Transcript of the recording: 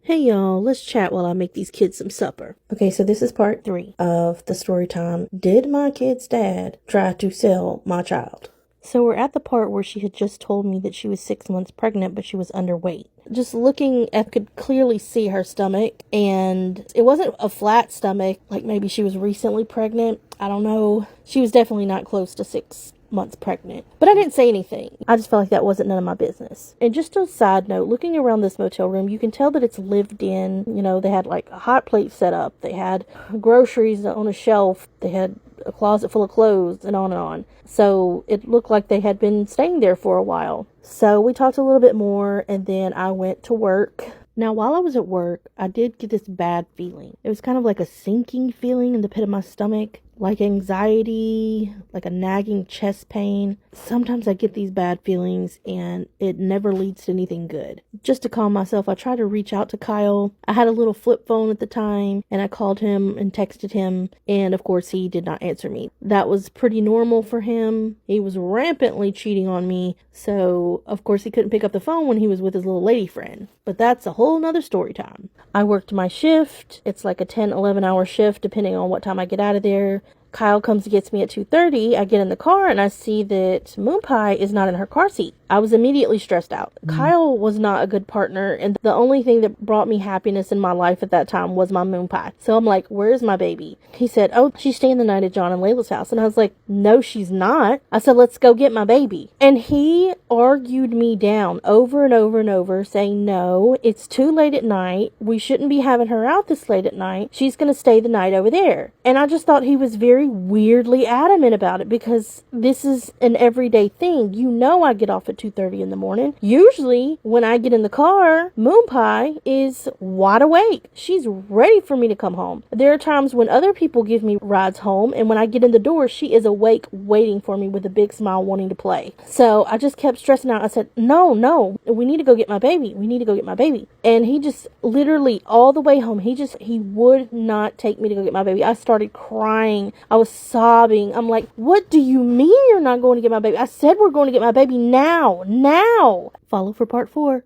Hey y'all, let's chat while I make these kids some supper. Okay, so this is part 3 of the story time. Did my kid's dad try to sell my child? So we're at the part where she had just told me that she was 6 months pregnant, but she was underweight. Just looking, I could clearly see her stomach, and it wasn't a flat stomach, like maybe she was recently pregnant. I don't know. She was definitely not close to 6 months pregnant. But I didn't say anything. I just felt like that wasn't none of my business. And just a side note, looking around this motel room, you can tell that it's lived in. You know, they had like a hot plate set up. They had groceries on a shelf. They had a closet full of clothes and on and on. So it looked like they had been staying there for a while. So we talked a little bit more, and then I went to work. Now, while I was at work, I did get this bad feeling. It was kind of like a sinking feeling in the pit of my stomach, like anxiety, like a nagging chest pain. Sometimes I get these bad feelings and it never leads to anything good. Just to calm myself, I tried to reach out to Kyle. I had a little flip phone at the time, and I called him and texted him, and of course he did not answer me. That was pretty normal for him. He was rampantly cheating on me, so of course he couldn't pick up the phone when he was with his little lady friend. But that's a whole nother story time. I worked my shift. It's like a 10-11 hour shift depending on what time I get out of there. Kyle comes and gets me at 2:30. I get in the car and I see that Moon Pie is not in her car seat. I was immediately stressed out. Kyle was not a good partner, and the only thing that brought me happiness in my life at that time was my Moon Pie. So I'm like, where's my baby? He said, oh, she's staying the night at John and Layla's house. And I was like, no, she's not. I said, let's go get my baby. And he argued me down over and over and over, saying, no, it's too late at night. We shouldn't be having her out this late at night. She's going to stay the night over there. And I just thought he was very weirdly adamant about it, because this is an everyday thing. You know, I get off at 2:30 in the morning. Usually when I get in the car, Moon Pie is wide awake. She's ready for me to come home. There are times when other people give me rides home, and when I get in the door, she is awake waiting for me with a big smile wanting to play. So I just kept stressing out. I said, no, we need to go get my baby. We need to go get my baby. And he just literally all the way home, he would not take me to go get my baby. I started crying. I was sobbing. I'm like, what do you mean you're not going to get my baby? I said we're going to get my baby now. Follow for part 4.